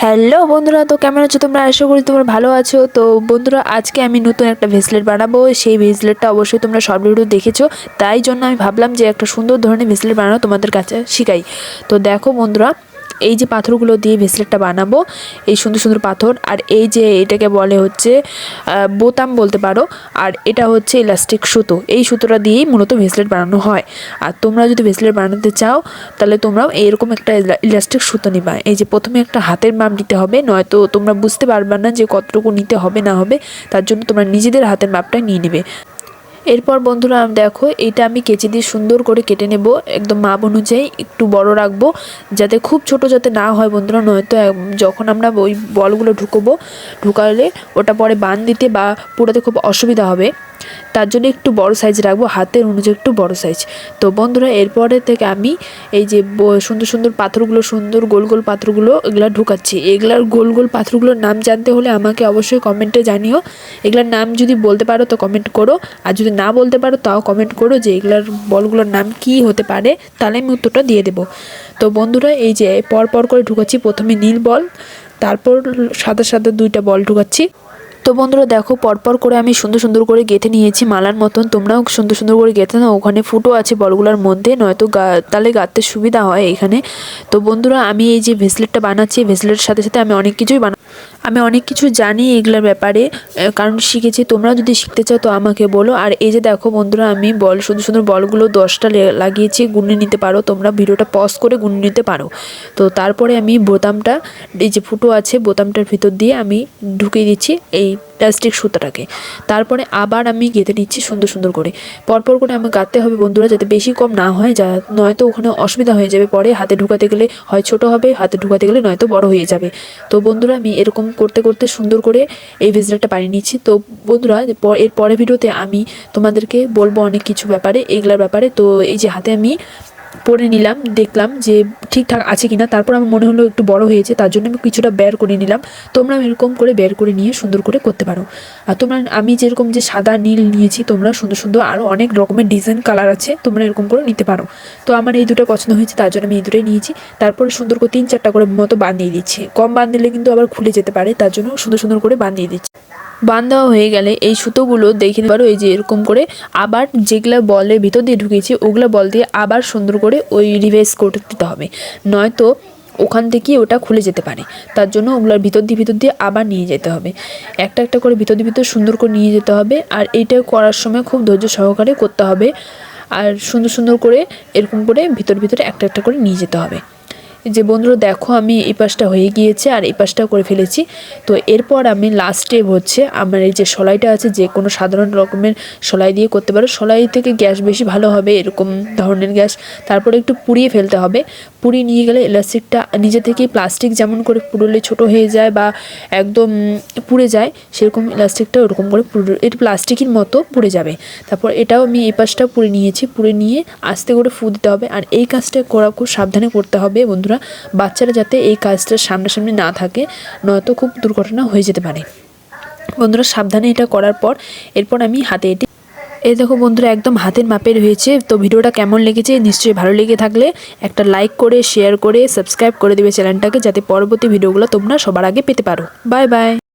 Hello বন্ধুরা, তো কেমন আছো তোমরা? আশা করি তোমরা ভালো আছো। তো বন্ধুরা, আজকে আমি নতুন একটা ভেসলেট বানাবো। সেই ভেসলেটটা অবশ্যই তোমরা শর্ট ভিডিও দেখেছো, তাই জন্য আমি ভাবলাম যে একটা সুন্দর ধরনের ভেসলেট বানানো তোমাদের কাছে শিখাই। তো দেখো বন্ধুরা, এই যে পাথরগুলো দিয়ে ভেসলেটটা বানাবো, এই সুন্দর সুন্দর পাথর, আর এই যে এটাকে বলে হচ্ছে বোতাম বলতে পারো, আর এটা হচ্ছে ইলাস্টিক সুতো। এই সুতোটা দিয়েই মূলত ভেসলেট বানানো হয়। আর তোমরা যদি ভেসলেট বানাতে চাও তাহলে তোমরাও এরকম একটা ইলাস্টিক সুতো নিবা। এই যে প্রথমে একটা হাতের মাপ নিতে হবে, নয়তো তোমরা বুঝতে পারবে না যে কতটুকু নিতে হবে না হবে। তার জন্য তোমরা নিজেদের হাতের মাপটাই নিয়ে নেবে। এরপর বন্ধুরা দেখো, এইটা আমি কেচি দিয়ে সুন্দর করে কেটে নেব, একদম মাপ অনুযায়ী একটু বড় রাখবো, যাতে খুব ছোট যাতে না হয় বন্ধুরা। নয়তো যখন আমরা ওই বলগুলো ঢুকালে ওটা পরে বান দিতে বা পোড়াতে খুব অসুবিধা হবে। তার জন্য একটু বড় সাইজ রাখবো, হাতের অনুযায়ী একটু বড় সাইজ। তো বন্ধুরা, এরপরে থেকে আমি এই যে সুন্দর সুন্দর পাথরগুলো, সুন্দর গোল গোল পাথরগুলো এগুলা ঢুকাচ্ছি। এগুলার গোল গোল পাথরগুলোর নাম জানতে হলে আমাকে অবশ্যই কমেন্টে জানিও। এগুলার নাম যদি বলতে পারো তো কমেন্ট করো, আর যদি না বলতে পারো তাও কমেন্ট করো যে এগুলার বলগুলোর নাম কি হতে পারে, তাহলে আমি উত্তরটা দিয়ে দেবো। তো বন্ধুরা, এই যে পর পর করে ঢুকাচ্ছি। প্রথমে নীল বল, তারপর সাদা সাদা দুইটা বল ঢুকাচ্ছি। তো বন্ধুরা দেখো, পরপর করে আমি সুন্দর সুন্দর করে গেঁথে নিয়েছি মালার মতন। তোমরাও সুন্দর সুন্দর করে গেঁথে নাও। ওখানে ফুটো আছে বলগুলোর মধ্যে, নয়তো তাহলে গাঁথতে সুবিধা হয় এখানে। তো বন্ধুরা, আমি এই যে ভেসলেটটা বানাচ্ছি, ভেসলেটের সাথে সাথে আমি অনেক কিছু জানি এগুলোর ব্যাপারে, কারণ শিখেছি। তোমরাও যদি শিখতে চাও তো আমাকে বলো। আর এই যে দেখো বন্ধুরা, আমি সুন্দর সুন্দর বলগুলো 10টা লাগিয়েছি। গুনে নিতে পারো তোমরা, ভিডিওটা পজ করে গুনে নিতে পারো। তো তারপরে আমি বোতামটা, এই যে ফুটো আছে বোতামটার ভিতর দিয়ে আমি ঢুকিয়ে দিচ্ছি এই প্লাস্টিক সুতাটাকে। তারপরে আবার আমি গেঁথে নিচ্ছি সুন্দর সুন্দর করে। পরপর করে আমি গাঁথতে হবে বন্ধুরা, যাতে বেশি কম না হয়, নয়তো ওখানে অসুবিধা হয়ে যাবে। পরে হাতে ঢুকাতে গেলে হয় ছোট হবে, হাতে ঢুকাতে গেলে নয়তো বড় হয়ে যাবে। তো বন্ধুরা, আমি এরকম করতে করতে সুন্দর করে এই ভেসলেটটা বানিয়ে নিচ্ছি। তো বন্ধুরা, এর পরের ভিডিওতে আমি তোমাদেরকে বলবো অনেক কিছু ব্যাপারে, এগুলার ব্যাপারে। তো এই যে হাতে আমি পরে নিলাম, দেখলাম যে ঠিকঠাক আছে কিনা। তারপর আমার মনে হলো একটু বড় হয়েছে, তার জন্য আমি কিছুটা বের করে নিলাম। তোমরা এরকম করে বের করে নিয়ে সুন্দর করে করতে পারো। আর তোমরা, আমি যেরকম যে সাদা নীল নিয়েছি, তোমরা সুন্দর সুন্দর আরও অনেক রকমের ডিজাইন কালার আছে, তোমরা এরকম করে নিতে পারো। তো আমার এই দুটো পছন্দ হয়েছে, তার জন্য আমি এই দুটোই নিয়েছি। তারপরে সুন্দর করে 3-4টা করে মতো বাঁধিয়ে দিচ্ছি। কম বাঁধলে কিন্তু আবার খুলে যেতে পারে, তার জন্য সুন্দর সুন্দর করে বাঁধিয়ে দিচ্ছি। বাঁধ দেওয়া হয়ে গেলে এই সুতোগুলো দেখে নিতে পারো, এই যে এরকম করে আবার যেগুলো বলের ভিতর দিয়ে ঢুকিয়েছি ওগুলো বল দিয়ে আবার সুন্দর করে ওই রিভাইস করে দিতে হবে, নয়তো ওখান থেকে ওটা খুলে যেতে পারে। তার জন্য ওগুলোর ভিতর দিয়ে আবার নিয়ে যেতে হবে। একটা একটা করে ভিতর সুন্দর করে নিয়ে যেতে হবে। আর এইটা করার সময় খুব ধৈর্য সহকারে করতে হবে। আর সুন্দর সুন্দর করে এরকম করে ভিতরে একটা একটা করে নিয়ে যেতে হবে। যে বন্ধুরা দেখো, আমি এই পাশটা হয়ে গিয়েছে আর এই পাশটা করে ফেলেছি। তো এরপর আমি লাস্ট স্টেপ হচ্ছে, আমার এই যে সলাইটা আছে, যে কোনো সাধারণ রকমের সলাই দিয়ে করতে পারো। সলাই থেকে গ্যাস বেশি ভালো হবে, এরকম ধরনের গ্যাস। তারপরে একটু পুড়িয়ে ফেলতে হবে। পুড়িয়ে নিয়ে গেলে ইলাস্টিকটা নিজে থেকেই, প্লাস্টিক যেমন করে পুড়লে ছোট হয়ে যায় বা একদম পুড়ে যায়, সেরকম ইলাস্টিকটা ওরকম করে এটা প্লাস্টিকের মতো পুড়ে যাবে। তারপর এটাও আমি এই পাশটা পুড়ে নিয়েছি। পুড়ে নিয়ে আস্তে করে ফু দিতে হবে। আর এই কাজটা খুব সাবধানে করতে হবে বন্ধুরা, বাচ্চারা যাতে এই কাজটা সামনাসামনি না থাকে, নয়তো খুব দুর্ঘটনা হয়ে যেতে পারে। বন্ধুরা, সাবধানে এটা করার পর এরপর আমি হাতে এটি, এই দেখো বন্ধুরা, একদম হাতের মাপের হয়েছে। তো ভিডিওটা কেমন লেগেছে? নিশ্চয়ই ভালো লেগে থাকলে একটা লাইক করে, শেয়ার করে, সাবস্ক্রাইব করে দেবে চ্যানেলটাকে, যাতে পরবর্তী ভিডিওগুলো তোমরা সবার আগে পেতে পারো। Bye bye.